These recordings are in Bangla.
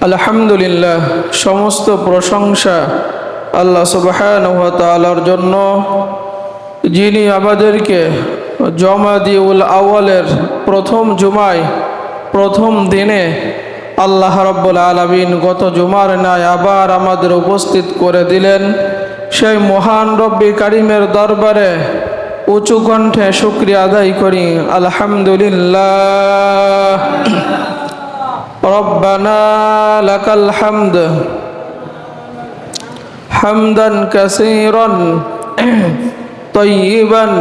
আলহামদুলিল্লাহ, সমস্ত প্রশংসা আল্লাহ সুবহানাহু ওয়া তাআলার জন্য, যিনি আমাদেরকে জমাদিউল আউয়ালের প্রথম জুমায় প্রথম দিনে আল্লাহ রাব্বুল আলামিন গত জুমার ন্যায় আবার আমাদের উপস্থিত করে দিলেন। সেই মহান রব্বি কারিমের দরবারে উঁচু কণ্ঠে শুকরিয়া আদায় করি। আলহামদুলিল্লাহ। রব্বানা লাকাল হামদ হামদান কাসীরান তাইয়িবান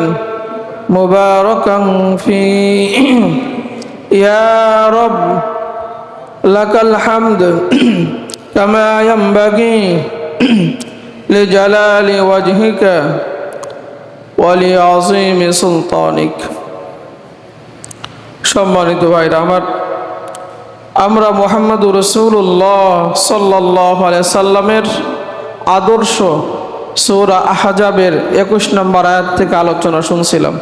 মুবারাকান ফি ইয়া রব লাকাল হামদ কামা ইয়ানবাগি লিজালালি ওয়াজহিকা ওয়া লিআযীমি সুলতানিক। সম্মানিত ভাইরা আমার, আমরা মুহাম্মদুর রাসূলুল্লাহ সাল্লাল্লাহু আলাইহি সাল্লামের আদর্শ সূরা আহজাবের 21 নম্বর আয়াত থেকে আলোচনা শুনছিলাম।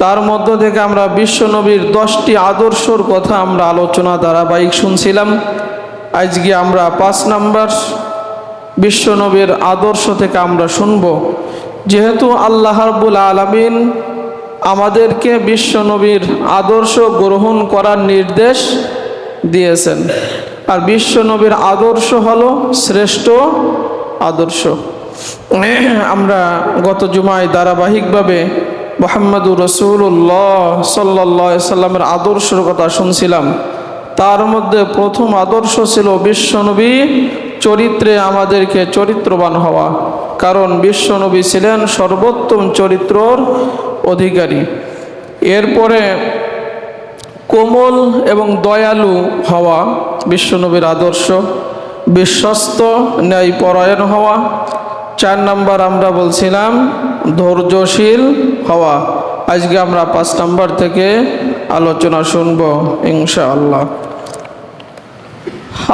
তার মধ্য থেকে আমরা বিশ্বনবীর 10টি আদর্শর কথা আমরা আলোচনা ধারাবাহিক শুনছিলাম। আজকে আমরা 5 নম্বর বিশ্বনবীর আদর্শ থেকে আমরা শুনব। যেহেতু আল্লাহ রাব্বুল আলামিন আমাদেরকে বিশ্বনবীর আদর্শ গ্রহণ করার নির্দেশ দিয়েছেন, আর বিশ্বনবীর আদর্শ হলো শ্রেষ্ঠ আদর্শ। আমরা গত জুমায় ধারাবাহিকভাবে মুহাম্মদুর রাসূলুল্লাহ সাল্লাল্লাহু আলাইহি সাল্লামের আদর্শের কথা শুনছিলাম। তার মধ্যে প্রথম আদর্শ ছিল বিশ্বনবী চরিত্রে আমাদেরকে চরিত্রবান হওয়া, কারণ বিশ্বনবী ছিলেন সর্বোত্তম চরিত্রর অধিকারী। এরপরে কোমল এবং দয়ালু হওয়া বিশ্বনবীর আদর্শ, বিশ্বস্ত ন্যায়পরায়ণ হওয়া। 4 নম্বর আমরা বলছিলাম ধৈর্যশীল হওয়া। আজকে আমরা 5 নম্বর থেকে আলোচনা শুনব ইনশাআল্লাহ।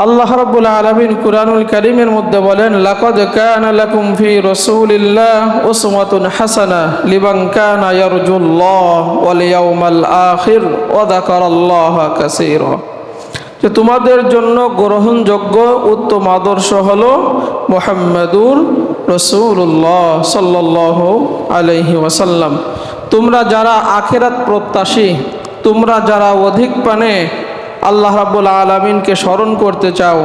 আল্লাহ রাব্বুল আলামিন কুরআনুল কারীমের মধ্যে বলেন, লাকাদ কানা লাকুম ফি রাসূলিল্লাহ উসওয়াতুন হাসানাহ লিমান কানা ইয়ারজুল্লাহ ওয়াল ইয়াউমাল আখির ওয়া যাকারাল্লাহা কাসীরা। যে তোমাদের জন্য গ্রহণযোগ্য উত্তম আদর্শ হলো মুহাম্মদুর রাসূলুল্লাহ সাল্লাল্লাহু আলাইহি ওয়াসাল্লাম। তোমরা যারা আখিরাত প্রত্যাশী, তোমরা যারা অধিক পানে আল্লাহ রাব্বুল আলামিনকে স্মরণ করতে চাও,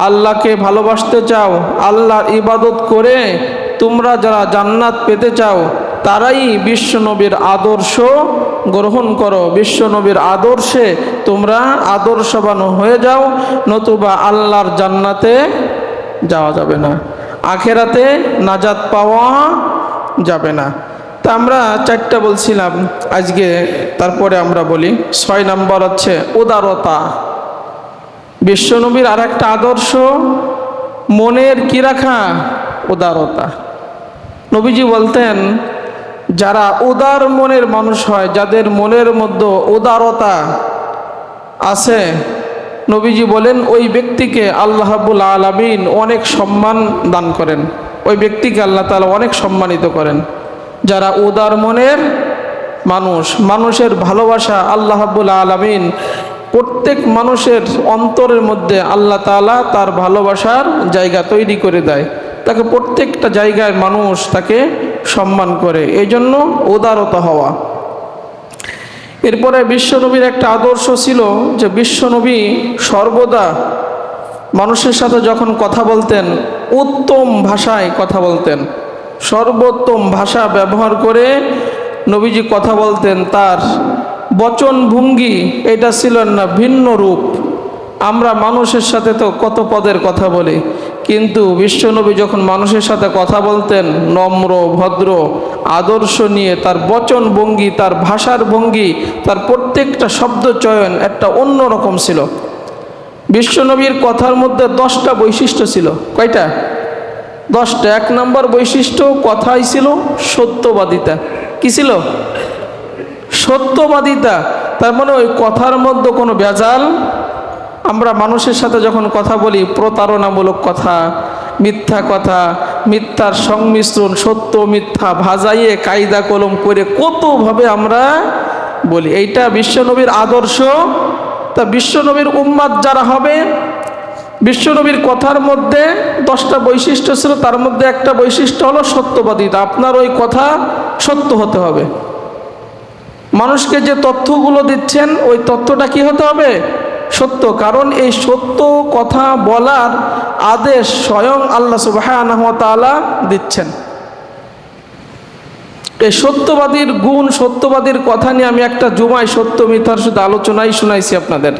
আল্লাহকে ভালোবাসতে চাও, আল্লাহর ইবাদত করে তোমরা যারা জান্নাত পেতে চাও, তারাই বিশ্বনবীর আদর্শ গ্রহণ করো। বিশ্বনবীর আদর্শে তোমরা আদর্শবান হয়ে যাও, নতুবা আল্লাহর জান্নাতে যাওয়া যাবে না, আখেরাতে নাজাত পাওয়া যাবে না। তা আমরা 4টা বলছিলাম আজকে, তারপরে আমরা বলি 6 নম্বর হচ্ছে উদারতা। বিশ্বনবীর আর একটা আদর্শ মনের কি রাখা? উদারতা। নবীজি বলতেন, যারা উদার মনের মানুষ হয়, যাদের মনের মধ্যে উদারতা আছে, নবীজি বলেন ওই ব্যক্তিকে আল্লাহ রাব্বুল আলামিন অনেক সম্মান দান করেন, ওই ব্যক্তিকে আল্লাহ তাআলা অনেক সম্মানিত করেন। যারা উদার মনের মানুষ, মানুষের ভালোবাসা আল্লাহ রাব্বুল আলামিন প্রত্যেক মানুষের অন্তরের মধ্যে আল্লাহ তাআলা তার ভালোবাসার জায়গা তৈরি করে দেয়, তাকে প্রত্যেকটা জায়গায় মানুষ তাকে সম্মান করে, এই জন্য উদারতা হওয়া। এরপরে বিশ্বনবীর একটা আদর্শ ছিল যে বিশ্বনবী সর্বদা মানুষের সাথে যখন কথা বলতেন উত্তম ভাষায় কথা বলতেন, সর্বোত্তম ভাষা ব্যবহার করে নবীজি কথা বলতেন। তার বচন ভঙ্গি এটা ছিল না ভিন্ন রূপ। আমরা মানুষের সাথে তো কত পদের কথা বলি, কিন্তু বিশ্বনবী যখন মানুষের সাথে কথা বলতেন নম্র ভদ্র আদর্শ নিয়ে, তার বচন ভঙ্গি, তার ভাষার ভঙ্গি, তার প্রত্যেকটা শব্দ চয়ন একটা অন্য রকম ছিল। বিশ্বনবীর কথার মধ্যে 10টা বৈশিষ্ট্য ছিল। কয়টা? 10টা। 1 নম্বর বৈশিষ্ট্য কথাই ছিল সত্যবাদিতা। কি ছিল? সত্যবাদিতা। তার মানে ওই কথার মধ্যে কোনো ভেজাল। আমরা মানুষের সাথে যখন কথা বলি প্রতারণামূলক কথা, মিথ্যা কথা, মিথ্যার সংমিশ্রণ, সত্য মিথ্যা ভাজাইয়ে কায়দা কলম করে কতভাবে আমরা বলি। এইটা বিশ্বনবীর আদর্শ। তা বিশ্বনবীর উম্মাত যারা হবে বিশ্বনবীর কথার মধ্যে 10টা বৈশিষ্ট্য ছিল, তার মধ্যে একটা বৈশিষ্ট্য হলো সত্যবাদিতা। আপনার ওই কথা সত্য হতে হবে। মানুষকে যে তথ্যগুলো দিচ্ছেন ওই তথ্যটা কি হতে হবে? সত্য। কারণ এই সত্য কথা বলার আদেশ স্বয়ং আল্লাহ সুবহানাহু ওয়া তাআলা দিচ্ছেন। এই সত্যবাদীর গুণ, সত্যবাদীর কথা নিয়ে আমি একটা জুমায় সত্য মিথ্যার শুধু আলোচনাই শুনাইছি আপনাদের।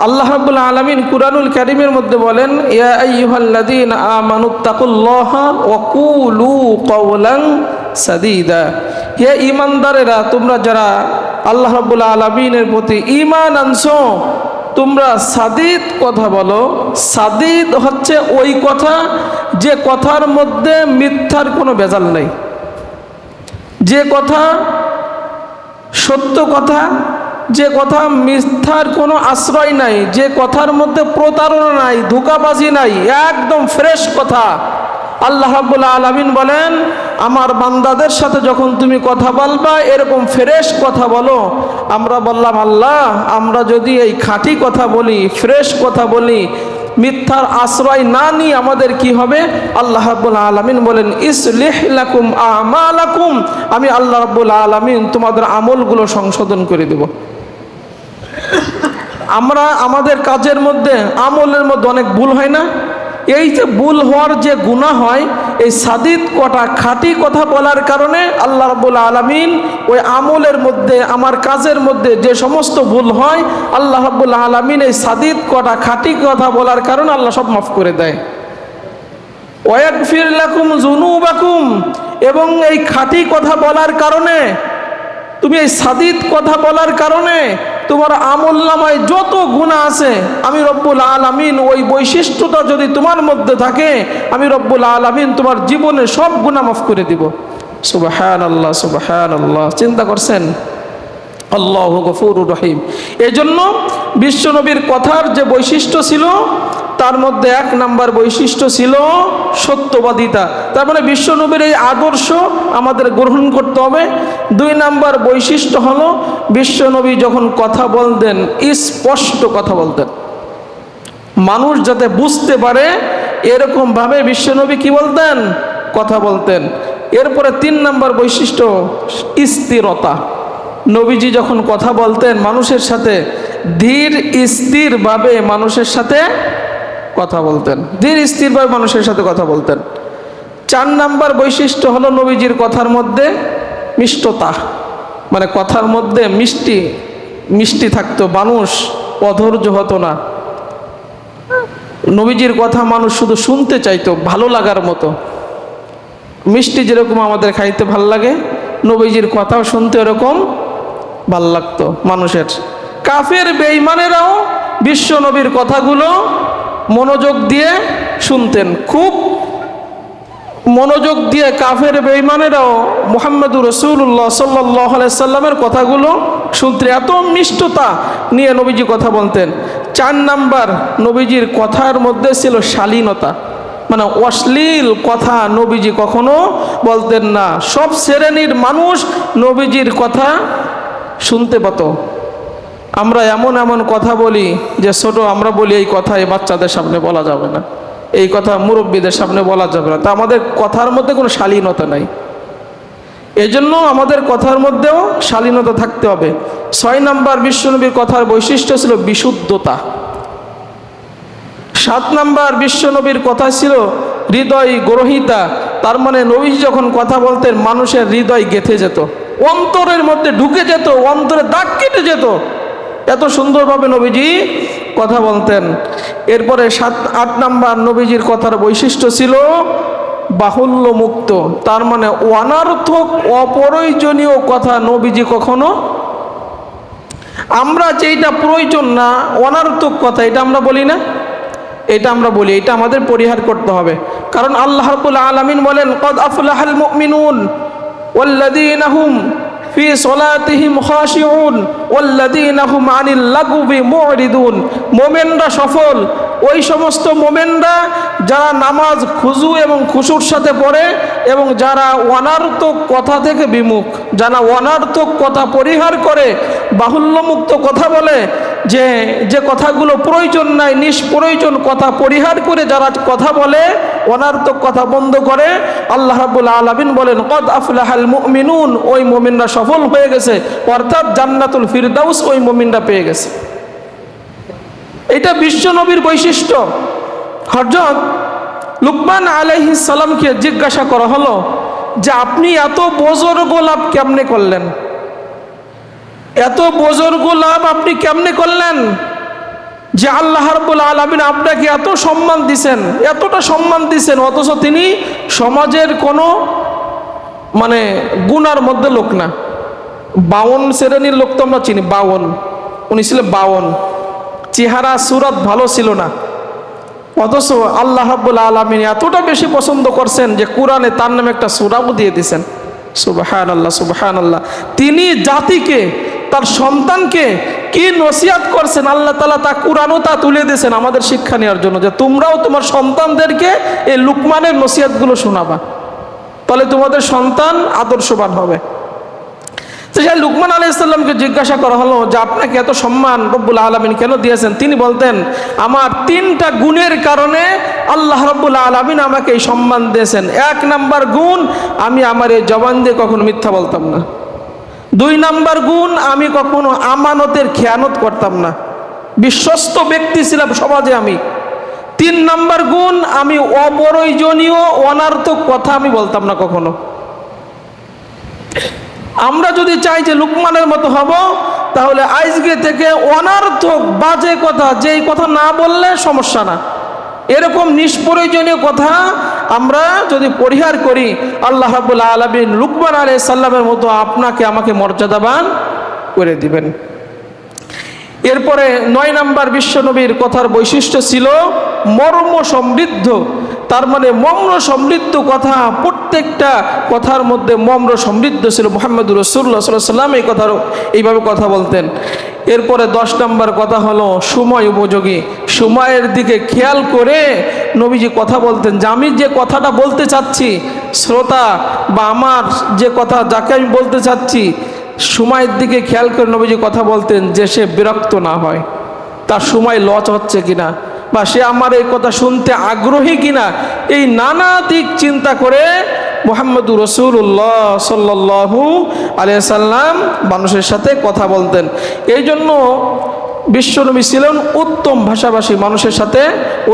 আল্লাহ রাব্বুল আলামিন কুরআনুল কারীমের মধ্যে বলেন, ইয়া আইয়ুহাল্লাযীনা আমানুত্তাকুল্লাহা ওয়া কুলু কাওলান সাদীদা। হে ঈমানদারেরা, তোমরা যারা আল্লাহ রাব্বুল আলামিনের প্রতি ঈমান আনছো, তোমরা সাদীদ কথা বলো। সাদীদ হচ্ছে ওই কথা যে কথার মধ্যে মিথ্যার কোনো ভেজাল নেই, যে কথা সত্য কথা, যে কথা মিথ্যার কোনো আশ্রয় নাই, যে কথার মধ্যে প্রতারণা নাই, ধোঁকাবাজি নাই, একদম ফ্রেশ কথা। আল্লাহ রাব্বুল আলামিন বলেন, আমার বান্দাদের সাথে যখন তুমি কথা বলবা এরকম ফ্রেশ কথা বলো। আমরা বললাম, আল্লাহ, আমরা যদি এই খাঁটি কথা বলি, ফ্রেশ কথা বলি, মিথ্যার আশ্রয় না নিয়ে আমাদের কি হবে? আল্লাহ রাব্বুল আলামিন বলেন, ইসলিহ লাকুম আমালাকুম, আমি আল্লাহ রাব্বুল আলামিন তোমাদের আমলগুলো সংশোধন করে দেব। আমরা আমাদের কাজের মধ্যে, আমলের মধ্যে অনেক ভুল হয় না? এই যে ভুল হওয়ার যে গুনাহ হয়, এই সাদিদ কথা, খাঁটি কথা বলার কারণে আল্লাহ রাব্বুল আলামিন ওই আমলের মধ্যে, আমার কাজের মধ্যে যে সমস্ত ভুল হয়, আল্লাহ রাব্বুল আলামিন এই সাদিদ কথা, খাঁটি কথা বলার কারণে আল্লাহ সব মাফ করে দেয়। ওয়াগফির লাকুম যুনুবাকুম, এবং এই খাঁটি কথা বলার কারণে, তুমি এই সাদিদ কথা বলার কারণে তোমার আমলনামায় যত গুনাহ আছে, আমি রব্বুল আলামিন ওই বৈশিষ্ট্যটা যদি তোমার মধ্যে থাকে, আমি রব্বুল আলামিন তোমার জীবনে সব গুনাহ মাফ করে দিব। সুবহানাল্লাহ, সুবহানাল্লাহ। চিন্তা করছেন? আল্লাহু গফুরুর রহিম। এজন্য বিশ্বনবীর কথার যে বৈশিষ্ট্য ছিল, তার মধ্যে 1 নাম্বার বৈশিষ্ট্য ছিল সত্যবাদিতা। তার মানে বিশ্বনবীর এই আদর্শ আমাদের গ্রহণ করতে হবে। 2 নাম্বার বৈশিষ্ট্য হলো, বিশ্বনবী যখন কথা বলতেন স্পষ্ট কথা বলতেন, মানুষ যাতে বুঝতে পারে এরকমভাবে বিশ্বনবী কি বলতেন? কথা বলতেন। এরপরে 3 নাম্বার বৈশিষ্ট্য স্থিরতা। নবীজি যখন কথা বলতেন মানুষের সাথে ধীর স্থিরভাবে মানুষের সাথে কথা বলতেন, ধীর স্থিরভাবে মানুষের সাথে কথা বলতেন। 4 নাম্বার বৈশিষ্ট্য হলো নবীজির কথার মধ্যে মিষ্টতা, মানে কথার মধ্যে মিষ্টি মিষ্টি থাকতো, মানুষ অধৈর্য হতো না। নবীজির কথা মানুষ শুধু শুনতে চাইতো, ভালো লাগার মতো। মিষ্টি যেরকম আমাদের খাইতে ভাল লাগে, নবীজির কথাও শুনতে এরকম ভাল লাগতো মানুষের। কাফের বেঈমানেরাও বিশ্ব নবীর কথাগুলো মনোযোগ দিয়ে শুনতেন, খুব মনোযোগ দিয়ে। কাফের বেঈমানেরাও মুহাম্মদুর রাসূলুল্লাহ সাল্লাল্লাহু আলাইহি সাল্লামের কথাগুলো শুনতে এত মিষ্টতা নিয়ে নবীজি কথা বলতেন। 4 নাম্বার, নবীজির কথার মধ্যে ছিল শালীনতা, মানে অশ্লীল কথা নবীজি কখনো বলতেন না। সব শ্রেণীর মানুষ নবীজির কথা শুনতে পেত। আমরা এমন এমন কথা বলি যে ছোট, আমরা বলি এই কথা এই বাচ্চাদের সামনে বলা যাবে না, এই কথা মুরব্বীদের সামনে বলা যাবে না। তা আমাদের কথার মধ্যে কোনো শালীনতা নাই। এজন্য আমাদের কথার মধ্যেও শালীনতা থাকতে হবে। 6 নাম্বার বিশ্বনবীর কথার বৈশিষ্ট্য ছিল বিশুদ্ধতা। 7 নাম্বার বিশ্বনবীর কথা ছিল হৃদয় গ্রহিতা। তার মানে নবী যখন কথা বলতেন মানুষের হৃদয় গেঁথে যেত, অন্তরের মধ্যে ঢুকে যেত, অন্তরে দাগ কেটে যেত, এত সুন্দরভাবে নবীজি কথা বলতেন। এরপরে 8 নাম্বার নবীজির কথার বৈশিষ্ট্য ছিল বাহুল্য মুক্ত। তার মানে অনর্থক অপ্রয়োজনীয় কথা নবীজি কখনো, আমরা যেটা প্রয়োজন না অনর্থক কথা এটা আমরা বলি না, এটা আমরা বলি, এটা আমাদের পরিহার করতে হবে। কারণ আল্লাহ রাব্বুল আলামিন বলেন, ক্বাদ আফলাহাল মুমিনুন ওয়াল্লাযীনা হুম ফি সলাতিহিম খাশিউন ওয়াল্লাযীনা হুম আনিল লাগবি মুরিদুন। মুমিনরা সফল ওই সমস্ত মুমিনরা যারা নামাজ খুজু এবং খুশুর সাথে পড়ে এবং যারা অনর্থক কথা থেকে বিমুখ, যারা অনর্থক কথা পরিহার করে, বাহুল্যমুক্ত কথা বলে, যে যে কথাগুলো প্রয়োজন নাই, নিষ্প্রয়োজন কথা পরিহার করে যারা কথা বলে, অনার্থক কথা বন্ধ করে, আল্লাহ রাব্বুল আলামিন বলেন কদ আফলাহাল মুমিনুন, ওই মুমিনরা সফল হয়ে গেছে, অর্থাৎ জান্নাতুল ফিরদাউস ওই মুমিনরা পেয়ে গেছে। এটা বিশ্ব নবীর বৈশিষ্ট্য। হযরত লুকমান আলাইহিস সালামকে জিজ্ঞাসা করা হলো যে আপনি এত বুজুর্গ লাভ কেমনে করলেন, এত বুজুর্গ লাভ আপনি কেমনে করলেন যে আল্লাহ রাব্বুল আলামিন আপনাকে এত সম্মান দিছেন, এতটা সম্মান দিছেন, অথচ তিনি সমাজের কোনো গুনার মধ্যে লোক না। 52 শ্রেণীর লোক তো আমরা চিনি, 52, উনি ছিলেন 52, চেহারা সুরত ভালো ছিল না, অথচ আল্লাহ রাব্বুল আলামিন এতটা বেশি পছন্দ করছেন যে কোরআনে তার নামে একটা সূরাও দিয়ে দিয়েছেন। সুবহানাল্লাহ, সুবহানাল্লাহ। তিনি জাতিকে, তার সন্তানকে কি নসিহত করছেন আল্লাহ তাআলা তা কোরআনও তা তুলে দিয়েছেন আমাদের শিক্ষা নেওয়ার জন্য, যে তোমরাও তোমার সন্তানদেরকে এই লুকমানের নসিহতগুলো শোনাবা, তাহলে তোমাদের সন্তান আদর্শবান হবে। তো সেই লুকমান আলাইহিস সালামকে জিজ্ঞাসা করা হলো যে আপনাকে এত সম্মান রব্বুল আলামিন কেন দিয়েছেন? তিনি বলতেন আমার 3টা গুণের কারণে আল্লাহ রব্বুল আলামিন আমাকে এই সম্মান দিয়েছেন। 1 নাম্বার গুণ, আমি আমার এই জবান দিয়ে কখনো মিথ্যা বলতাম না। 2 নাম্বার গুণ, আমি কখনো আমানতের খেয়ানত করতাম না, বিশ্বস্ত ব্যক্তি ছিলাম সমাজে আমি। 3 নাম্বার গুণ, আমি অপ্রয়োজনীয় অনার্থক কথা আমি বলতাম না কখনো। আমরা যদি চাই যে লুকমানের মতো হব, তাহলে আজকে থেকে অনার্থক বাজে কথা, যেই কথা না বললে সমস্যা না, এরকম নিষ্প্রয়োজনীয় কথা আমরা যদি পরিহার করি, আল্লাহ রাব্বুল আলামিন লুকমান আলাইহিস সালামের মতো আপনাকে আমাকে মর্যাদাবান করে দিবেন। এরপরে 9 নাম্বার বিশ্বনবীর কথার বৈশিষ্ট্য ছিল মর্ম সমৃদ্ধ। তার মর্ম সমৃদ্ধ কথা, প্রত্যেকটা কথার মধ্যে মর্ম সমৃদ্ধ ছিল। মুহাম্মদুর রাসূলুল্লাহ সাল্লাল্লাহু আলাইহি ওয়াসাল্লাম এই কথার এইভাবে কথা বলতেন। এরপরে 10 নাম্বার কথা হলো সময় উপযোগী। সময়ের দিকে খেয়াল করে নবীজি কথা বলতেন, যে আমি যে কথাটা বলতে চাচ্ছি, শ্রোতা বা আমার যে কথা যাকে আমি বলতে চাচ্ছি, সময়ের দিকে খেয়াল করে নবীজি কথা বলতেন, যে সে বিরক্ত না হয়, তার সময় লস হচ্ছে কিনা, বা সে আমার এই কথা শুনতে আগ্রহী কিনা, এই নানা দিক চিন্তা করে মুহাম্মদুর রাসূলুল্লাহ সাল্লাল্লাহু আলাইহি সাল্লাম মানুষের সাথে কথা বলতেন। এই জন্য বিশ্বনবী ছিলেন উত্তম ভাষাভাষী, মানুষের সাথে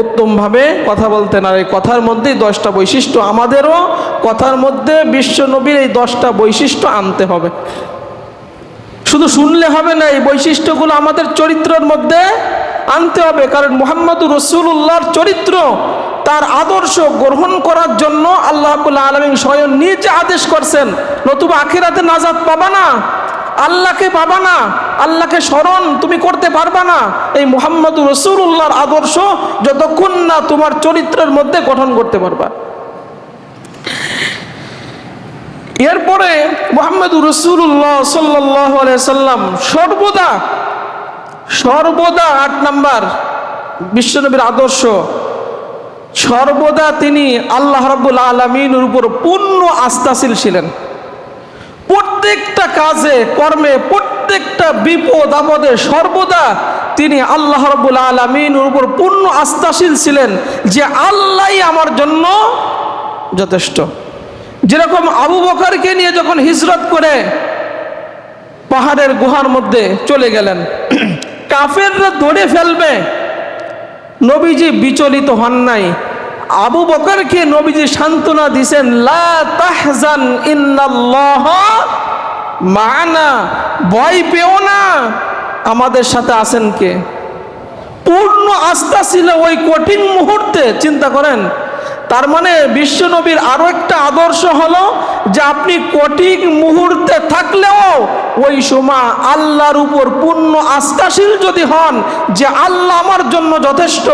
উত্তমভাবে কথা বলতেন। আর এই কথার মধ্যেই 10টা বৈশিষ্ট্য, আমাদেরও কথার মধ্যে বিশ্বনবীর এই 10টা বৈশিষ্ট্য আনতে হবে। শুধু শুনলে হবে না, এই বৈশিষ্ট্যগুলো আমাদের চরিত্রের মধ্যে আনতে হবে। কারণ মুহাম্মদুর রাসূলুল্লাহর চরিত্র, তার আদর্শ গ্রহণ করার জন্য আল্লাহ রাব্বুল আলামিন স্বয়ং নিজে আদেশ করছেন, নতুবা আখিরাতে নাজাত পাবা না, আল্লাহকে পাবা না, আল্লাহকে স্মরণ তুমি করতে পারবা না এই মুহাম্মদুর রাসূলুল্লাহর আদর্শ যতক্ষণ না তোমার চরিত্রের মধ্যে গঠন করতে পারবা। এরপরে মুহাম্মদুর রাসূলুল্লাহ সাল্লাল্লাহু আলাইহি সাল্লাম সর্বদা 8 নাম্বার বিশ্বনবীর আদর্শ, সর্বদা তিনি আল্লাহ রাব্বুল আলামিনের উপর পূর্ণ আস্থাশীল ছিলেন। প্রত্যেকটা কাজে কর্মে, প্রত্যেকটা বিপদ আপদে সর্বদা তিনি আল্লাহ রাব্বুল আলামিনের উপর পূর্ণ আস্থাশীল ছিলেন, যে আল্লাহই আমার জন্য যথেষ্ট। যেরকম আবু বকরকে নিয়ে যখন হিজরত করে পাহাড়ের গুহার মধ্যে চলে গেলেন, কাফেররা ধরে ফেলবে, নবীজি বিচলিত হন নাই। আবু বকরকে নবীজি সান্ত্বনা দিয়েছেন, লা তাহজান ইন্নাল্লাহ মা'না, ভয় পেও না, আমাদের সাথে আছেন কে। পূর্ণ আস্থা ছিল ওই কঠিন মুহূর্তে। চিন্তা করেন, তার বিশ্বনবীর আরো একটা আদর্শ হলো যে আপনি কঠিন মুহূর্তে থাকলেও ওই সময় আল্লাহর উপর পূর্ণ আস্থাশীল যদি হন, যে আল্লাহ আমার জন্য যথেষ্ট,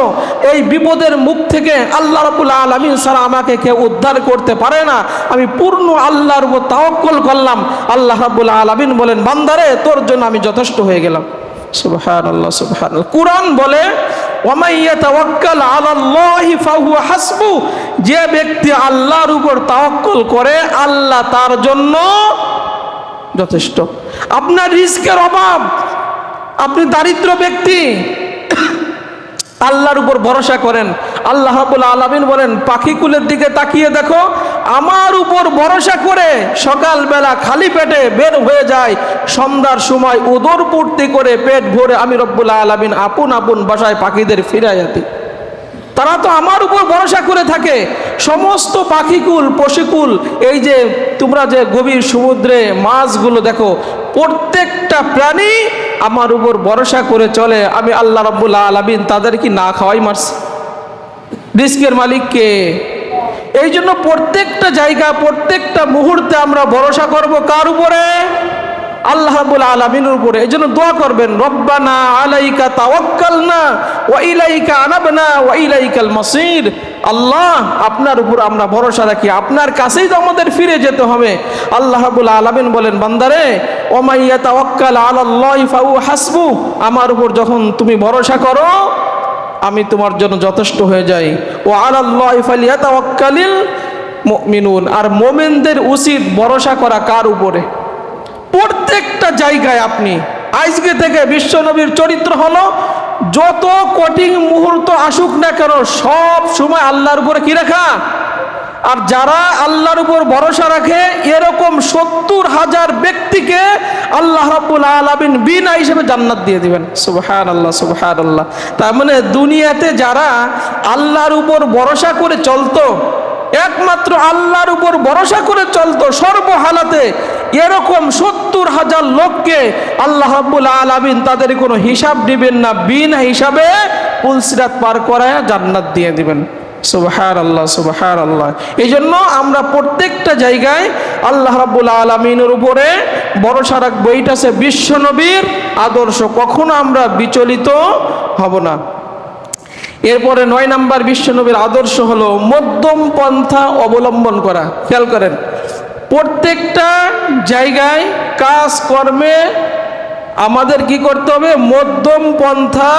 এই বিপদের মুখ থেকে আল্লাহ রাব্বুল আলামিন ছাড়া আমাকে কেউ উদ্ধার করতে পারে না, আমি পূর্ণ আল্লাহর উপর তাওয়াক্কুল করলাম। আল্লাহ রাব্বুল আলামিন বলেন, বান্দারে তোর জন্য আমি যথেষ্ট হয়ে গেলাম। সুবহানাল্লাহ, সুবহানাল্লাহ। কুরআন বলে ওয়ামাই ইয়াতাওয়াক্কাল আলাল্লাহি ফাহুয়া হাসবু, যে ব্যক্তি আল্লাহর উপর তাওয়াক্কুল করে আল্লাহ তার জন্য যথেষ্ট। আপনার রিজকের অভাব, আপনি দারিদ্র ব্যক্তি, আল্লাহর উপর ভরসা করেন। আল্লাহ রাব্বুল আলামিন বলেন, পাখিকুলের দিকে তাকিয়ে দেখো, আমার উপর ভরসা করে সকালবেলা খালি পেটে বের হয়ে যায়, সন্ধ্যার সময় উদর পূর্তি করে পেট ভরে আমি রব্বুল আলামিন আপন আপন বাসায় পাখিদের ফিরাইয়া দিই। তারা তো আমার উপর ভরসা করে থাকে। সমস্ত পাখিকুল, পশুকুল, এই যে তোমরা যে গভীর সমুদ্রে মাছগুলো দেখো, প্রত্যেকটা প্রাণী আমার উপর ভরসা করে চলে। আমি আল্লাহ রাব্বুল আলামিন তাদের কি না খাওয়াই মারছি? রিস্কের মালিককে। এই জন্য প্রত্যেকটা জায়গা, প্রত্যেকটা মুহূর্তে আমরা ভরসা করব কার উপরে? আল্লাহ রাব্বুল আলামিনের উপরে। এই জন্য দোয়া করবেন, রব্বানা আলাইকা তাওয়াক্কালনা ওয়া ইলাইকা আনাবনা ওয়া ইলাইকাল মাসির। আল্লাহ, আপনার উপর আমরা ভরসা রাখি, আপনার কাছেই তো আমাদের ফিরে যেতে হবে। আল্লাহ রাব্বুল আলামিন বলেন, বান্দারে, ওয়া মান ইয়াতাওয়াক্কাল আলাল্লাহি ফাহুয়া হাসবু, আমার উপর যখন তুমি ভরসা করো আমি তোমার জন্য যথেষ্ট হয়ে যাই। ওয়া আলাল্লাহি ফালিয়াতাওয়াক্কালিল মুমিনুন, আর মুমিনদের উচিত ভরসা করা কার উপরে? প্রত্যেকটা জায়গায় আপনি আজকে থেকে বিশ্বনবীর চরিত্র হলো, যত কঠিন মুহূর্ত আসুক না কেন সব সময় আল্লাহর উপরে কি রাখা। আর যারা আল্লাহর উপর ভরসা রাখে এরকম 70,000 ব্যক্তিকে আল্লাহ রাব্বুল আলামিন বিনা হিসেবে জান্নাত দিয়ে দিবেন। সুবহানাল্লাহ, সুবহানাল্লাহ। তার মানে দুনিয়াতে যারা আল্লাহর উপর ভরসা করে চলতো, একমাত্র আল্লাহর উপর ভরসা করে চলতো সর্বহালাতে, এরকম 70,000 লোককে আল্লাহ রাব্বুল আলামিন তাদের কোনো হিসাব দিবেন না, বিনা হিসাবে পুলসিরাত পার করায় জান্নাত দিয়ে দিবেন। সুবহানাল্লাহ, সুবহানাল্লাহ। এই জন্য আমরা প্রত্যেকটা জায়গায় আল্লাহ রাব্বুল আলামিনের উপরে ভরসা রাখবো। এইটা হচ্ছে বিশ্বনবীর আদর্শ, কখনো আমরা বিচলিত হব না। এরপরে 9 নম্বর বিশ্বনবীর আদর্শ হলো মধ্যম পন্থা অবলম্বন করা। খেয়াল করেন, প্রত্যেকটা জায়গায় কাজ কর্মে আমাদের কি করতে হবে? মধ্যম পন্থা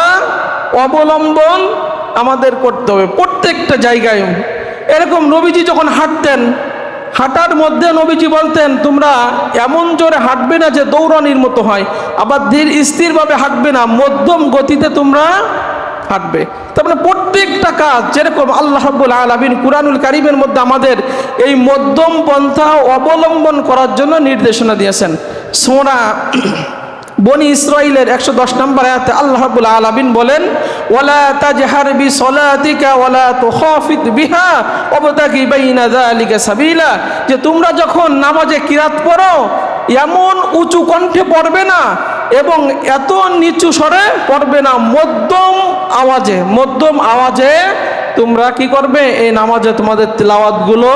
অবলম্বন আমাদের করতে হবে প্রত্যেকটা জায়গায়। এরকম নবীজি যখন হাঁটতেন, হাঁটার মধ্যে নবীজি বলতেন, তোমরা এমন জোরে হাঁটবে না যে দৌড়ানির মতো হয়, আবার ধীর স্থিরভাবে হাঁটবে না, মধ্যম গতিতে তোমরা হাঁটবে। তারপরে প্রত্যেকটা কাজ যেরকম আল্লাহ রাব্বুল আলামিন কুরআনুল কারীমের মধ্যে আমাদের এই মধ্যম পন্থা অবলম্বন করার জন্য নির্দেশনা দিয়েছেন। সূরা বনি ইসরাঈলের 110 নম্বর আয়াতে আল্লাহ রাব্বুল আলামিন বলেন, ওয়ালা তাজহার বিসলাতিকা ওয়ালা তুখাফিত বিহা ওয়াবতাগি বাইনা যালিকা সাবিলা, যে তোমরা যখন নামাজে কিরাত পড়ো এমন উঁচু কণ্ঠে পড়বে না এবং এত নিচু স্বরে পড়বে না, মধ্যম আওয়াজে তোমরা কি করবে? এই নামাজে তোমাদের তিলাওয়াতগুলো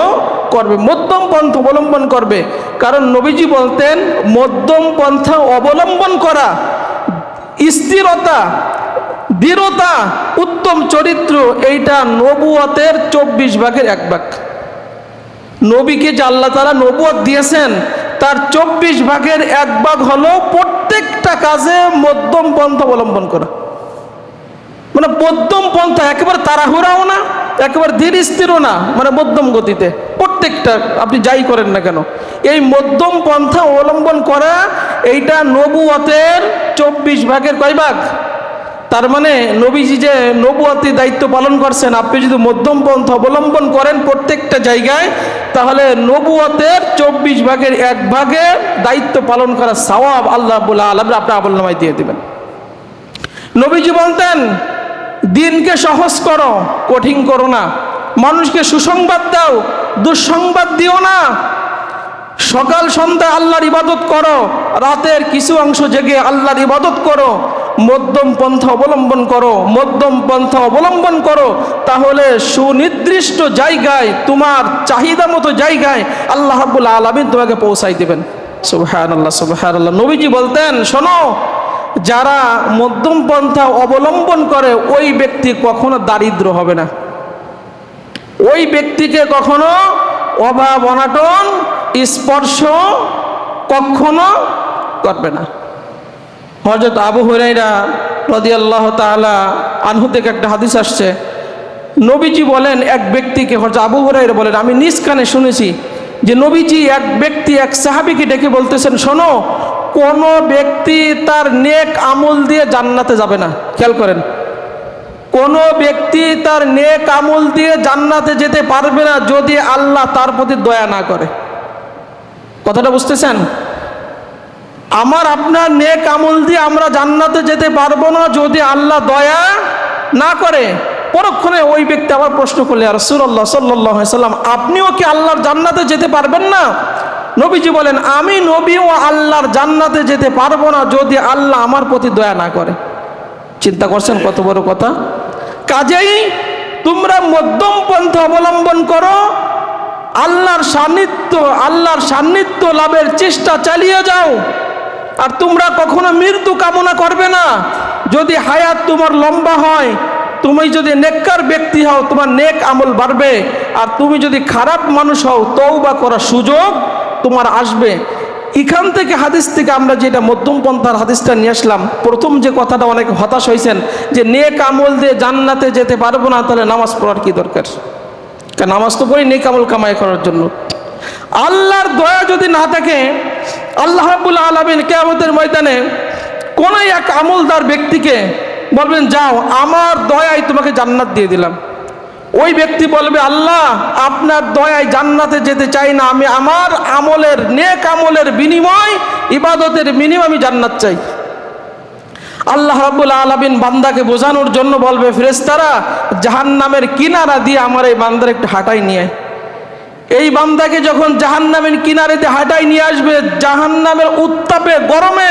করবে, মধ্যম পন্থা অবলম্বন করবে। কারণ নবীজি বলতেন, মধ্যম পন্থা অবলম্বন করা, স্থিরতা, দৃঢ়তা, উত্তম চরিত্র, এইটা নবুয়তের 24 ভাগের 1 ভাগ। নবীকে যে আল্লাহ তাআলা নবুয়ত দিয়েছেন তার 24 ভাগের 1 ভাগ হলো প্রত্যেকটা কাজে মধ্যম পন্থা অবলম্বন করা। মানে মধ্যম পন্থা, একেবারে তাড়াহুড়াও না, একেবারে ধীর স্থিরও না, মানে মধ্যম গতিতে প্রত্যেকটা আপনি যাই করেন না কেন এই মধ্যম পন্থা অবলম্বন করা, এইটা নবুয়তের 24 ভাগের কয় ভাগ? তার মানে নবীজি যে নবুয়তি দায়িত্ব পালন করছেন, আপনি যদি মধ্যম পন্থা অবলম্বন করেন প্রত্যেকটা জায়গায়, তাহলে নবুয়তের 24 ভাগের 1 ভাগের দায়িত্ব পালন করার সওয়াব আল্লাহ রাব্বুল আলামিন আপনার আমলনামায় দিয়ে দিবেন। নবীজি বলতেন, দিনকে সহজ করো, কঠিন করো না। মানুষকে সুসংবাদ দাও, দুঃসংবাদ দিও না। সকাল সন্ধ্যা আল্লাহর ইবাদত করো, রাতের কিছু অংশ জেগে আল্লাহর ইবাদত করো। মধ্যম পন্থা অবলম্বন করো, মধ্যম পন্থা অবলম্বন করো, তাহলে সুনির্দিষ্ট জায়গায়, তোমার চাহিদা মতো জায়গায় আল্লাহ রাব্বুল আলামিন তোমাকে পৌঁছাই দেবেন। সুবহানাল্লাহ, সুবহানাল্লাহ। নবীজি বলতেন, শোনো, যারা মধ্যম পন্থা অবলম্বন করে ওই ব্যক্তি কখনো দারিদ্র হবে না, ওই ব্যক্তিকে কখনো অভাব অনাটন স্পর্শ কখনো করবে না। হযরত আবু হুরায়রা রাদিয়াল্লাহু তাআলা আনহু থেকে একটা হাদিস আসছে, নবীজি বলেন এক ব্যক্তিকে, হযরত আবু হুরায়রা বলেন, আমি নিজ কানে শুনেছি যে নবীজি এক ব্যক্তি, এক সাহাবীকে ডেকে বলতেছেন, শোনো, কোনো ব্যক্তি তার নেক আমল দিয়ে জান্নাতে যাবে না। খেয়াল করেন, কোনো ব্যক্তি তার নেক আমল দিয়ে জান্নাতে যেতে পারবে না যদি আল্লাহ তার প্রতি দয়া না করে। কথাটা বুঝতেছেন? আমার আপনার নেক আমল দিয়ে আমরা জান্নাতে যেতে পারবো না যদি আল্লাহ দয়া না করে। পরক্ষণে ওই ব্যক্তি আবার প্রশ্ন করলে, ইয়া রাসূলুল্লাহ সাল্লাল্লাহু আলাইহি সাল্লাম, আপনিও কি আল্লাহর জান্নাতে যেতে পারবেন না? নবীজি বলেন, আমি নবীও আল্লাহর জান্নাতে যেতে পারবো না যদি আল্লাহ আমার প্রতি দয়া না করে। চিন্তা করছেন কত বড় কথা? কাজেই তোমরা মধ্যম পন্থা অবলম্বন করো, আল্লাহর সান্নিধ্য লাভের চেষ্টা চালিয়ে যাও। আর তোমরা কখনো মৃত্যু কামনা করবে না। যদি হায়াত তোমার লম্বা হয়, তুমি যদি নেককার ব্যক্তি হও, তোমার নেক আমল বাড়বে। আর তুমি যদি খারাপ মানুষ হও, তওবা করার সুযোগ তোমার আসবে। এখান থেকে হাদিস থেকে আমরা যেটা মধ্যম পন্থার হাদিসটা নিয়ে আসলাম, প্রথম যে কথাটা অনেক হতাশ হয়েছেন যে নেক আমল দিয়ে জান্নাতে যেতে পারবো না, তাহলে নামাজ পড়ার কি দরকার? কারণ নামাজ তো পড়ি নেক আমল কামাই করার জন্য। আল্লাহর দয়া যদি না থাকে, আল্লাহ রাব্বুল আলামিন কিয়ামতের ময়দানে কোন এক আমলদার ব্যক্তিকে বলবেন, যাও আমার দয়ায় তোমাকে জান্নাত দিয়ে দিলাম। ওই ব্যক্তি বলবে, আল্লাহ আপনার দয়ায় জান্নাতে যেতে চাই না, আমি আমার আমলের নেক আমলের বিনিময়, ইবাদতের বিনিময় আমি জান্নাত চাই। আল্লাহ রাব্বুল আলামিন বান্দাকে বোঝানোর জন্য বলবে, ফেরেশতারা জাহান্নামের কিনারা দিয়ে আমার এই বান্দার একটু হাঁটাই নিয়ে। এই বান্দাকে যখন জাহান্নামের কিনারেতে হাঁটাই নিয়ে আসবে, জাহান্নামের উত্তাপে গরমে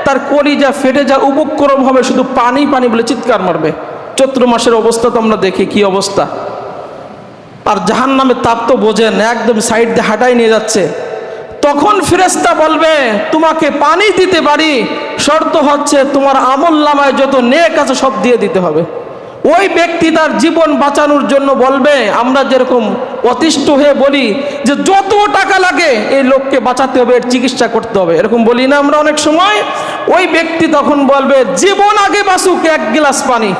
তার কলিজা ফেটে যা উপক্রম হবে, শুধু পানি পানি বলে চিৎকার মারবে। চৈত্র মাসের অবস্থা তো আমরা দেখি কি অবস্থা। আর জাহান্নামের তাপ তো বোঝেন, একদম সাইড দিয়ে হাঁটাই নিয়ে যাচ্ছে। তখন ফেরেশতা বলবে, তোমাকে পানি দিতে পারি, শর্ত হচ্ছে তোমার আমলনামায় যত নেক আছে সব দিয়ে দিতে হবে। ওই ব্যক্তি তার জীবন বাঁচানোর জন্য বলবে, আমরা যেরকম অতিষ্ঠ হয়ে বলি যে যত টাকা লাগে এই লোককে বাঁচাতে হবে, এর চিকিৎসা করতে হবে, এরকম বলি না আমরা অনেক সময়? ওই ব্যক্তি তখন বলবে, জীবন আগে বাঁচুক, এক গ্লাস পানি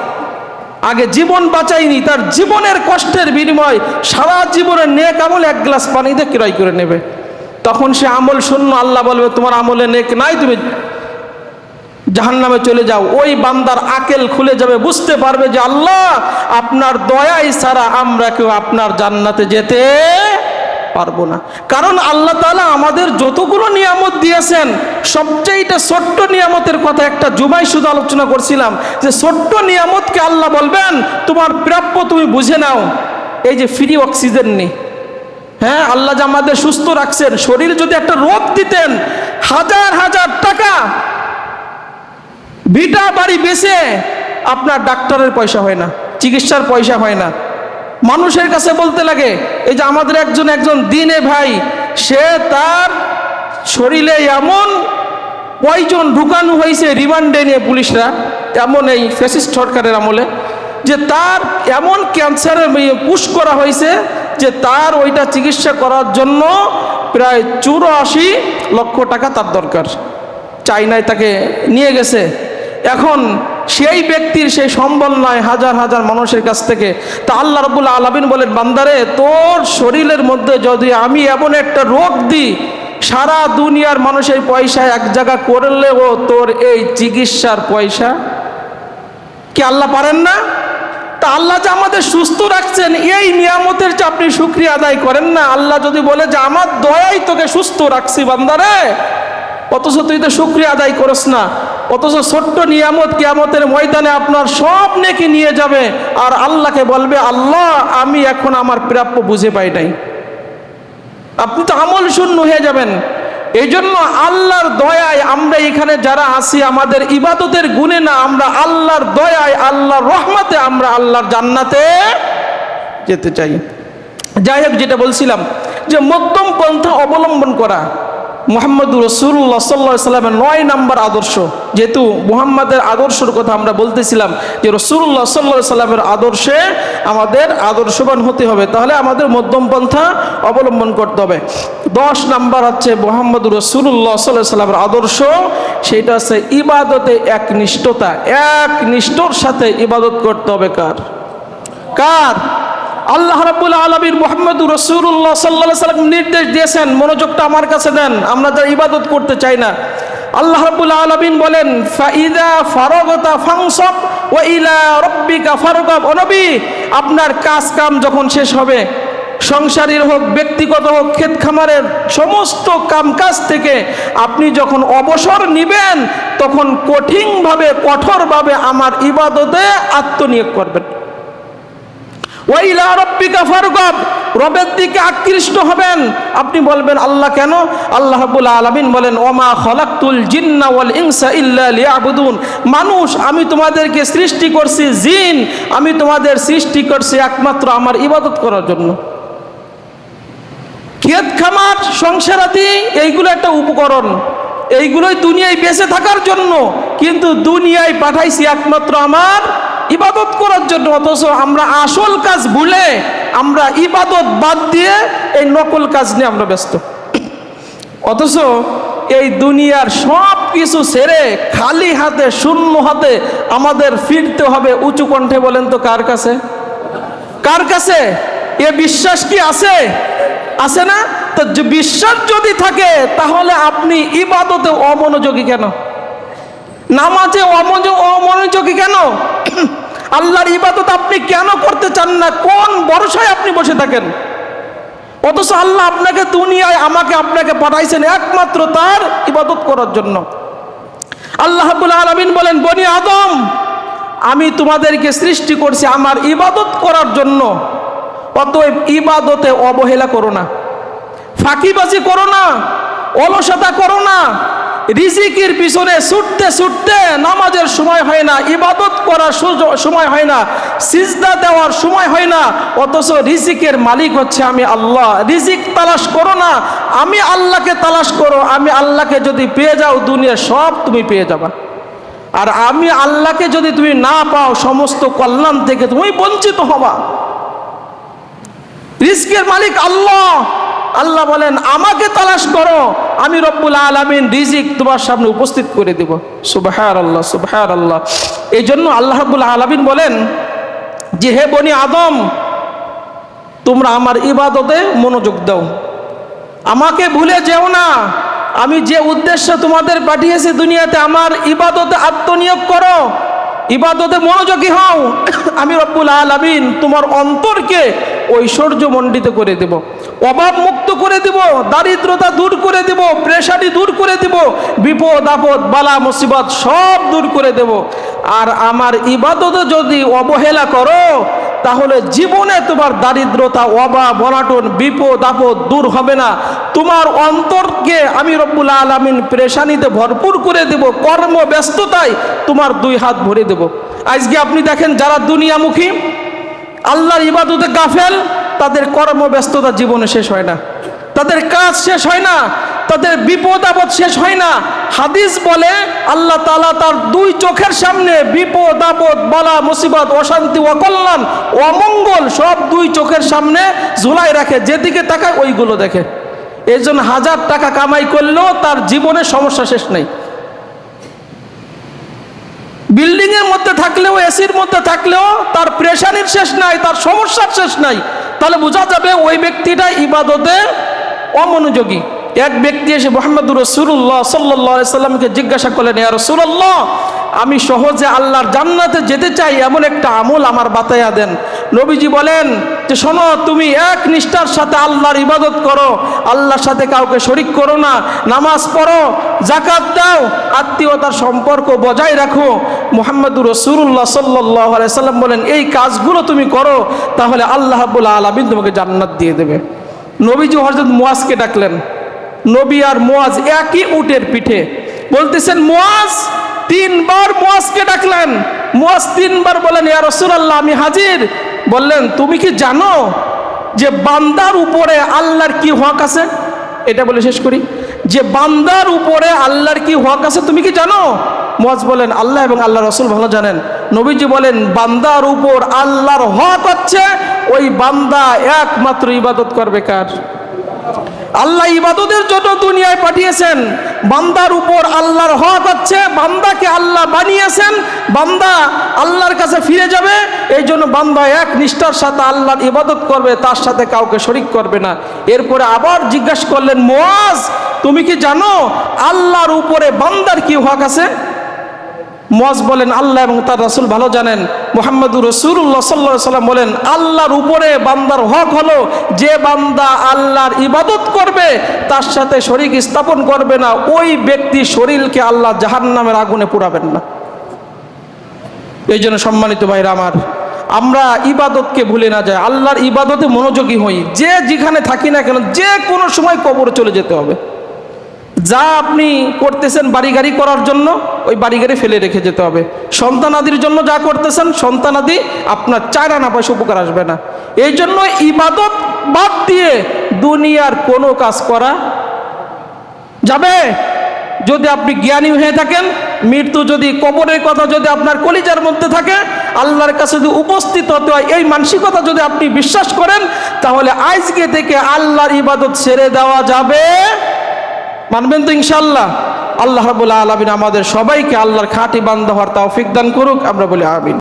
আগে জীবন বাঁচাইনি, তার জীবনের কষ্টের বিনিময় সারা জীবনের নেক আমল এক গ্লাস পানিতে ক্রয় করে নেবে। তখন সে আমল শূন্য। আল্লাহ বলবে, তোমার আমলে নেক নাই, তুমি জাহান্নামে চলে যাও। ওই বান্দার আকেল খুলে যাবে, বুঝতে পারবে যে আল্লাহ আপনার দয়াই ছাড়া আমরা কেউ আপনার জান্নাতে যেতে পারবো না। কারণ আল্লাহ তাআলা আমাদের যতগুলো নিয়ামত দিয়েছেন, সবচেয়ে ছোট্ট নিয়ামতের কথা একটা জুমাই শুধু আলোচনা করছিলাম, যে ছোট্ট নিয়ামতকে আল্লাহ বলবেন তোমার প্রাপ্য, তুমি বুঝে নাও। এই যে ফ্রি অক্সিজেন নেই, হ্যাঁ, আল্লাহ যে আমাদের সুস্থ রাখছেন, শরীর যদি একটা রোগ দিতেন, হাজার হাজার টাকা ভিটা বাড়ি বেচে আপনার ডাক্তারের পয়সা হয় না, চিকিৎসার পয়সা হয় না। মানুষের কাছে বলতে লাগে, এই যে আমাদের একজন দিনে ভাই, সে তার শরীরে এমন পয়জন ঢুকানো হয়েছে রিমান্ডে নিয়ে পুলিশরা, এমন এই ফ্যাসিস্ট সরকারের আমলে, যে তার এমন ক্যান্সারের পুশ করা হয়েছে যে তার ওইটা চিকিৎসা করার জন্য প্রায় 84 লক্ষ টাকা তার দরকার। চাইনায় তাকে নিয়ে গেছে। এখন সেই ব্যক্তির সেই সম্বল নয় হাজার হাজার মানুষের কাছ থেকে। তা আল্লাহ রাব্বুল আলামিন বলেন, বান্দারে তোর শরীরের মধ্যে যদি আমি এমন একটা রোগ দিই, সারা দুনিয়ার মানুষের পয়সা এক জায়গা করলেও তোর এই চিকিৎসার পয়সা কি আল্লাহ পারেন না? তা আল্লাহ যে আমাদের সুস্থ রাখছেন, এই নিয়ামতের যে আপনি শুকরিয়া আদায় করেন না। আল্লাহ যদি বলে যে আমার দয়াই তোকে সুস্থ রাখছি বান্দারে, অথচ তুই তো শুকরিয়া আদায় করস না, অথচ ছোট্ট নিয়ামত কিয়ামতের ময়দানে আপনার সব নেকি নিয়ে যাবে। আর আল্লাহকে বলবে, আল্লাহ আমি এখন আমার প্রাপ্য বুঝে পাই নাই। আপনি তো আমল শূন্য হয়ে যাবেন। এই জন্য আল্লাহর দয়ায় আমরা এখানে যারা আছি, আমাদের ইবাদতের গুণে না, আমরা আল্লাহর দয়ায়, আল্লাহর রহমতে আমরা আল্লাহর জান্নাতে যেতে চাই। যাই হোক, যেটা বলছিলাম যে মধ্যম পন্থা অবলম্বন করা মুহাম্মদুর রাসূলুল্লাহ সাল্লাল্লাহু আলাইহি ওয়াসাল্লামের 9 নম্বর আদর্শ। যেহেতু মুহাম্মাদের আদর্শের কথা আমরা বলতেছিলাম যে রাসূলুল্লাহ সাল্লাল্লাহু আলাইহি ওয়াসাল্লামের আদর্শে আমাদের আদর্শবান হতে হবে, তাহলে আমাদের মধ্যম পন্থা অবলম্বন করতে হবে। 10 নম্বর হচ্ছে মুহাম্মদুর রাসূলুল্লাহ সাল্লাল্লাহু আলাইহি ওয়াসাল্লামের আদর্শ, সেটা হচ্ছে ইবাদতে একনিষ্ঠতা। একনিষ্ঠর সাথে ইবাদত করতে হবে। কার? আল্লাহ রাব্বুল আলামিন মুহাম্মদুর রাসূলুল্লাহ সাল্লাল্লাহু আলাইহি ওয়াসাল্লাম নির্দেশ দিয়েছেন, মনোযোগটা আমার কাছে দেন, আমরা যারা ইবাদত করতে চাই না, আল্লাহ রাব্বুল আলামিন বলেন ফাইদা ফারাগতা ফানসাব ওয়া ইলা রাব্বিকা ফারগাব। ও নবী, আপনার কাজ কাম যখন শেষ হবে, সংসারের হোক, ব্যক্তিগত হোক, ক্ষেত খামারের সমস্ত কামকাজ থেকে আপনি যখন অবসর নিবেন, তখন কঠিনভাবে, কঠোরভাবে আমার ইবাদতে আত্মনিয়োগ করবেন। ওয়া ইলা রাব্বিকা ফারগাব, রবের দিকে আকৃষ্ট হবেন। আপনি বলবেন আল্লাহ কেন? আল্লাহ রাব্বুল আলামিন বলেন ওমা খলাকতুল জিন্না ওয়াল ইনসা ইল্লা লিয়াবুদুন। মানুষ, আমি তোমাদেরকে সৃষ্টি করছি, জিন আমি তোমাদের সৃষ্টি করছি একমাত্র আমার ইবাদত করার জন্য। ক্ষেত খামার, সংসারাদি, এইগুলো একটা উপকরণ, এইগুলোই দুনিয়ায় বেঁচে থাকার জন্য, কিন্তু দুনিয়ায় পাঠাইছি একমাত্র আমার ইবাদত করার জন্য। অথচ আমরা আসল কাজ ভুলে, আমরা ইবাদত বাদ দিয়ে এই নকল কাজ নিয়ে আমরা ব্যস্ত। অথচ এই দুনিয়ার সব কিছু ছেড়ে খালি হাতে, শূন্য হাতে আমাদের ফিরতে হবে উঁচু কণ্ঠে। বলেন তো কার কাছে? কার কাছে? এ বিশ্বাস কি আছে? আছে না? তো বিশ্বাস যদি থাকে, তাহলে আপনি ইবাদতে অমনোযোগী কেন? নামাজে অমনোযোগী কেন? আল্লাহর ইবাদত আপনি কেন করতে চান না? কোন ভরসায় আপনি বসে থাকেন? অথচ আল্লাহ আপনাকে দুনিয়ায়, আমাকে, আপনাকে পাঠাইছেন একমাত্র তার ইবাদত করার জন্য। আল্লাহ রাব্বুল আলামিন বলেন বনি আদম, আমি তোমাদেরকে সৃষ্টি করছি আমার ইবাদত করার জন্য। অতএব ইবাদতে অবহেলা করো না, ফাঁকিবাজি করো না, অলসতা করো না। রিজিকের পিছনে ছুটতে ছুটতে নামাজের সময় হয় না, ইবাদত করার সময় হয় না, সিজদা দেওয়ার সময় হয় না। অথচ রিজিকের মালিক হচ্ছে আমি আল্লাহ। রিজিক তালাশ করো না, আমি আল্লাহকে তালাশ করো। আমি আল্লাহকে যদি পেয়ে যাও, দুনিয়া সব তুমি পেয়ে যাবা। আর আমি আল্লাহকে যদি তুমি না পাও, সমস্ত কল্যাণ থেকে তুমি বঞ্চিত হবা। রিজিকের মালিক আল্লাহ। আল্লাহ বলেন আমাকে তালাশ করো, আমি রব্বুল আলামিন রিজিক তোমার সামনে উপস্থিত করে দেব। সুবহানাল্লাহ, সুবহানাল্লাহ। এই জন্য আল্লাহ রাব্বুল আলামিন বলেন যে হে বনি আদম, তোমরা আমার ইবাদতে মনোযোগ দাও, আমাকে ভুলে যেও না। আমি যে উদ্দেশ্যে তোমাদের পাঠিয়েছি দুনিয়াতে, আমার ইবাদতে আত্মনিয়োগ করো, ইবাদতে মনোযোগী হও। আমি রব্বুল আলামিন তোমার অন্তরকে ঐশ্বর্যমণ্ডিত করে দেব, অভাব মুক্ত করে দেব, দারিদ্রতা দূর করে দেব, পেরেশানি দূর করে দেব, বিপদ আপদ বালা মুসিবত সব দূর করে দেব। আর আমার ইবাদতে যদি অবহেলা করো, তাহলে জীবনে তোমার দারিদ্রতা, অভাব অনাটন, বিপদ আপদ দূর হবে না। তোমার অন্তরকে আমি রব্বুল আলামিন পেরেশানিতে ভরপুর করে দেব, কর্মব্যস্ততায় তোমার দুই হাত ভরে দেব। আজকে আপনি দেখেন যারা দুনিয়ামুখী, আল্লাহর ইবাদতে গাফেল, তাদের কর্মব্যস্ততা জীবনে শেষ হয় না, তাদের কাজ শেষ হয় না, তাদের বিপদ আপদ শেষ হয় না। হাদিস বলে আল্লাহ তাআলা তার দুই চোখের সামনে বিপদ আপদ বালা মুসিবত অশান্তি অকল্যাণ অমঙ্গল সব দুই চোখের সামনে ঝুলাই রাখে, যেদিকে তাকায় ওইগুলো দেখে। এই জন্য 1000 টাকা কামাই করলেও তার জীবনে সমস্যা শেষ নেই। বিল্ডিং এর মধ্যে থাকলেও, এসির মধ্যে থাকলেও তার প্রেশানির শেষ নাই, তার সমস্যার শেষ নাই। তাহলে বোঝা যাবে ওই ব্যক্তিটা ইবাদতে অমনোযোগী। এক ব্যক্তি এসে মুহাম্মদুর রাসূলুল্লাহ সাল্লাল্লাহু আলাইহি সাল্লামকে জিজ্ঞাসা করলেন, ইয়া রাসূলুল্লাহ, আমি সহজে আল্লাহর জান্নাতে যেতে চাই, এমন একটা আমল আমার বাতায়া দেন। নবীজি বলেন যে শোনো, তুমি এক নিষ্ঠার সাথে আল্লাহর ইবাদত করো, আল্লাহর সাথে কাউকে শরীক করো না, নামাজ পড়ো, যাকাত দাও, আত্মীয়তার সম্পর্ক বজায় রাখো। মুহাম্মদুর রাসূলুল্লাহ সাল্লাল্লাহু আলাইহি সাল্লাম বলেন এই কাজগুলো তুমি করো, তাহলে আল্লাহ রাব্বুল আলামিন তোমাকে জান্নাত দিয়ে দেবে। নবীজি হযরত মুয়াজকে ডাকলেন। নবী আর মুয়াজ একই উটের পিঠে, বলতেছেন মুয়াজ, 3 বার মুয়াজকে ডাকলেন। মুয়াজ 3 বার বলেন ইয়া রাসূলুল্লাহ, আমি হাজির। বললেন তুমি কি জানো যে বান্দার উপরে আল্লাহর কি হক আছে? এটা বলে শেষ করি, যে বান্দার উপরে আল্লাহর কি হক আছে তুমি কি জানো? মুয়াজ বলেন আল্লাহ এবং আল্লাহ রাসূল ভালো জানেন। নবীজি বলেন বান্দার উপর আল্লাহর হক হচ্ছে ওই বান্দা একমাত্র ইবাদত করবে কার? আল্লাহ ইবাদতের জন্য দুনিয়ায় পাঠিয়েছেন। বান্দার উপর আল্লাহর হক হচ্ছে বান্দাকে আল্লাহ বানিয়েছেন, বান্দা আল্লাহর কাছে ফিরে যাবে। এই জন্য বান্দা এক নিষ্ঠার সাথে আল্লাহর ইবাদত করবে, তার সাথে কাউকে শরীক করবে না। এরপরে আবার জিজ্ঞাসা করলেন মুয়াজ, তুমি কি জানো আল্লাহর উপরে বান্দার কি হক আছে? মুয়াজ বলেন, আল্লাহ এবং তার রাসূল ভালো জানেন। মুহাম্মদুর রাসূলুল্লাহ সাল্লাল্লাহু আলাইহি ওয়াসাল্লাম বলেন, আল্লাহর উপরে বান্দার হক হলো যে বান্দা আল্লাহর ইবাদত করবে, তার সাথে শরীক স্থাপন করবে না, ওই ব্যক্তি শরীরকে আল্লাহ জাহান্নামের আগুনে পোড়াবেন না। এই জন্য সম্মানিত ভাইরা আমার, আমরা ইবাদতকে ভুলে না যাই, আল্লাহর ইবাদতে মনোযোগী হই। যে যেখানে থাকি না কেন, যে কোনো সময় কবরে চলে যেতে হবে। যা আপনি করতেছেন বাড়ি গাড়ি করার জন্য, ওই বাড়ি গাড়ি ফেলে রেখে যেতে হবে। সন্তানাদির জন্য যা করতেছেন, সন্তানাদি আপনার 4 আনা পয়সা উপকার আসবে না। এই জন্য ইবাদত বাদ দিয়ে দুনিয়ার কোনো কাজ করা যাবে। যদি আপনি জ্ঞানী হয়ে থাকেন, মৃত্যু যদি, কবরের কথা যদি আপনার কলিজার মধ্যে থাকে, আল্লাহর কাছে যদি উপস্থিত হতে হয়, এই মানসিকতা যদি আপনি বিশ্বাস করেন, তাহলে আজকে থেকে আল্লাহর ইবাদত ছেড়ে দেওয়া যাবে। মানবেন তো ইনশাআল্লাহ? আল্লাহ রাব্বুল আলামিন আমাদের সবাইকে আল্লাহর খাঁটি বান্দা হওয়ার তৌফিক দান করুক। আমরা বলি আমিন।